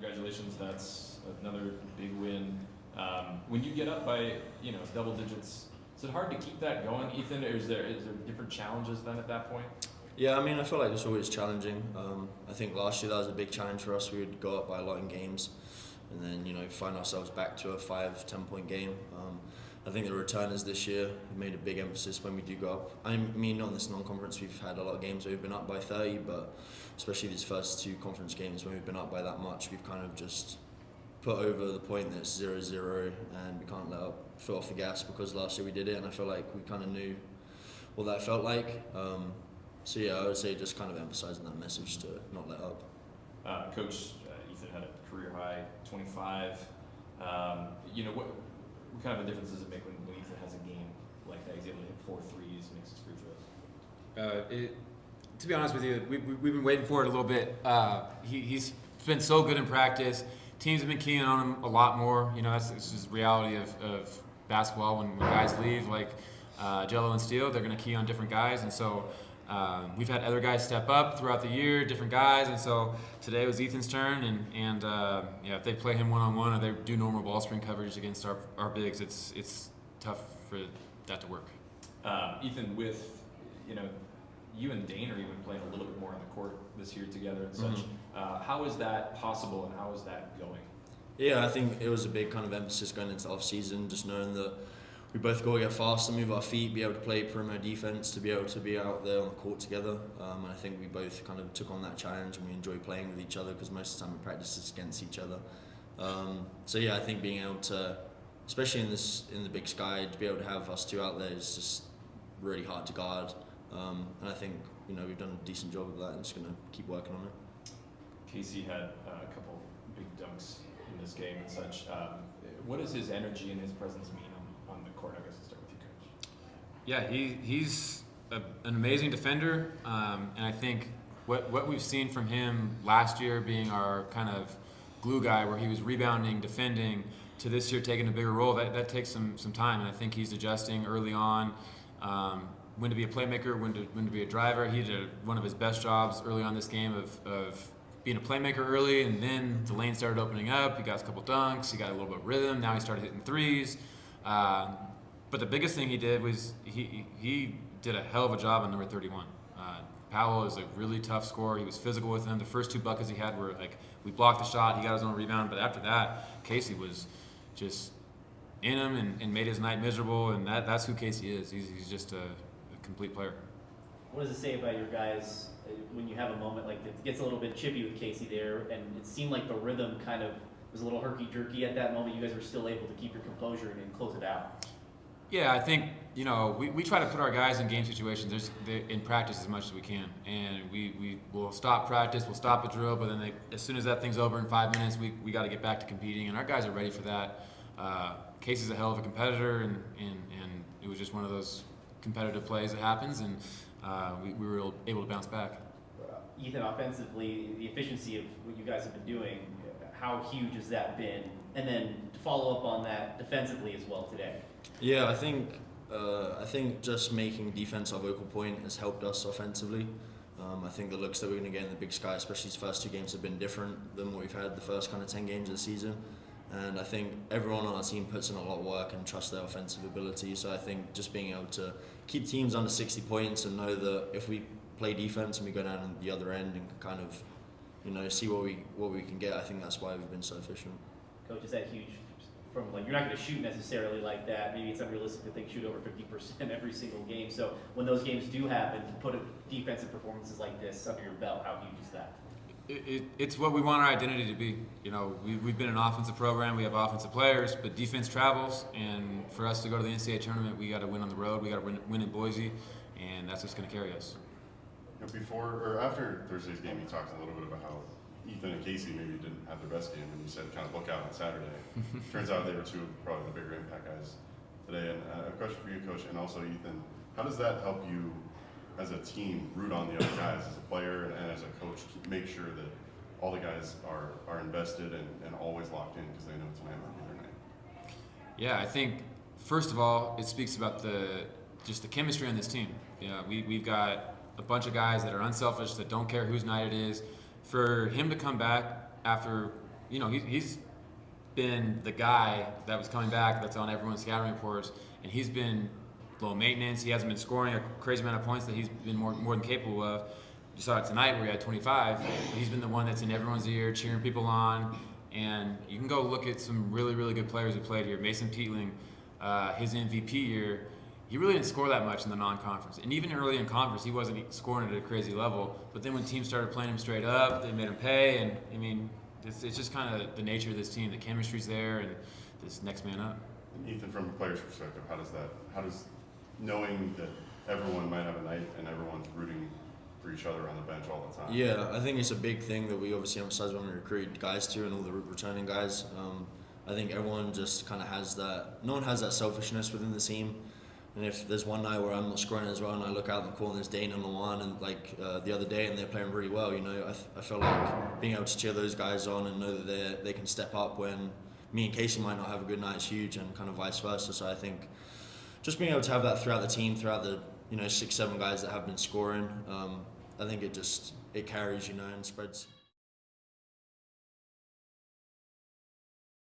Congratulations, that's another big win. When you get up by double digits, is it hard to keep that going, Ethan, or is there different challenges then at that point? Yeah, I mean, I feel like it's always challenging. I think last year that was a big challenge for us. We would go up by a lot in games and then, find ourselves back to a 5-10 point game. I think the returners this year have made a big emphasis when we do go up. I mean, on this non-conference, we've had a lot of games where we've been up by 30, but especially these first 2 conference games when we've been up by that much, we've kind of just put over the point that it's 0-0 and we can't let up, foot off the gas, because last year we did it and I feel like we kind of knew what that felt like. So yeah, I would say just kind of emphasizing that message to not let up. Coach, Ethan had a career high 25. What kind of a difference does it make when Ethan has a game like that? He's able to hit 4 threes, makes his free throws. To be honest with you, we've been waiting for it a little bit. He's been so good in practice. Teams have been keying on him a lot more. That's just the reality of basketball. When guys leave, like Jello and Steele, they're going to key on different guys, and so we've had other guys step up throughout the year, different guys, and so today was Ethan's turn, and if they play him one-on-one or they do normal ball screen coverage against our bigs, it's tough for that to work. Ethan, with you and Dane are even playing a little bit more on the court this year together and such. How is that possible and how is that going? Yeah, I think it was a big kind of emphasis going into off-season, just knowing that we both got to get faster, move our feet, be able to play perimeter defense, to be able to be out there on the court together. And I think we both kind of took on that challenge and we enjoy playing with each other because most of the time we practice is against each other. So yeah, I think being able to, especially in the Big Sky, to be able to have us 2 out there is just really hard to guard. And I think we've done a decent job of that and just going to keep working on it. Casey had a couple big dunks in this game and such. What does his energy and his presence mean on the court? I guess I'll start with you, Coach. Yeah, he's an amazing defender, and I think what we've seen from him last year being our kind of glue guy, where he was rebounding, defending, to this year taking a bigger role, that takes some time, and I think he's adjusting early on. When to be a playmaker, when to be a driver. He did one of his best jobs early on this game of being a playmaker early, and then the lane started opening up. He got a couple dunks, he got a little bit of rhythm. Now he started hitting threes. But the biggest thing he did was he did a hell of a job on number 31. Powell is a really tough scorer. He was physical with him. The first 2 buckets he had were like, we blocked the shot, he got his own rebound, but after that, Casey was just in him and made his night miserable, and that's who Casey is. He's just a complete player. What does it say about your guys when you have a moment like that? It gets a little bit chippy with Casey there, and it seemed like the rhythm kind of was a little herky-jerky at that moment. You guys were still able to keep your composure and close it out. Yeah, I think, we try to put our guys in game situations in practice as much as we can. And we will stop practice, we'll stop a drill, but then as soon as that thing's over in 5 minutes, we got to get back to competing, and our guys are ready for that. Casey's a hell of a competitor, and it was just one of those competitive plays that happens, and we were able to bounce back. Ethan, offensively, the efficiency of what you guys have been doing, how huge has that been? And then to follow up on that defensively as well today. Yeah, I think just making defense our vocal point has helped us offensively. I think the looks that we're going to get in the Big Sky, especially these first 2 games, have been different than what we've had the first kind of 10 games of the season. And I think everyone on our team puts in a lot of work and trusts their offensive ability. So I think just being able to keep teams under 60 points and know that if we play defense and we go down the other end and kind of, see what we can get, I think that's why we've been so efficient. Coach, is that huge? From you're not going to shoot necessarily like that. Maybe it's unrealistic to think shoot over 50% every single game. So when those games do happen, to put defensive performances like this under your belt, how huge is that? It's what we want our identity to be. We've been an offensive program, we have offensive players, but defense travels, and for us to go to the NCAA tournament, we got to win on the road, we got to win in Boise, and that's what's going to carry us. Before or after Thursday's game, you talked a little bit about how Ethan and Casey maybe didn't have their best game, and you said kind of look out on Saturday. Turns out they were 2 of probably the bigger impact guys today. And a question for you, Coach, and also Ethan, how does that help you as a team root on the other guys as a player and as a coach, make sure that all the guys are invested and always locked in because they know tonight might be their night? Yeah, I think first of all, it speaks about the chemistry on this team. We've got a bunch of guys that are unselfish, that don't care whose night it is. For him to come back after he's been the guy that was coming back, that's on everyone's scouting reports, and he's been low maintenance. He hasn't been scoring a crazy amount of points that he's been more than capable of. You saw it tonight where he had 25. But he's been the one that's in everyone's ear, cheering people on. And you can go look at some really, really good players who played here. Mason Peatling, his MVP year, he really didn't score that much in the non-conference. And even early in conference, he wasn't scoring at a crazy level. But then when teams started playing him straight up, they made him pay. And, I mean, it's just kind of the nature of this team. The chemistry's there, and this next man up. Ethan, from a player's perspective, how does knowing that everyone might have a night and everyone's rooting for each other on the bench all the time? Yeah, I think it's a big thing that we obviously emphasize when we recruit guys to, and all the returning guys. I think everyone just kind of has that. No one has that selfishness within the team. And if there's one night where I'm not scoring as well, and I look out in the corner, there's Dane and Lawan, and the other day, and they're playing really well. I feel like being able to cheer those guys on and know that they can step up when me and Casey might not have a good night is huge, and kind of vice versa. So I think just being able to have that throughout the team, throughout the 6-7 guys that have been scoring, I think it carries, and spreads.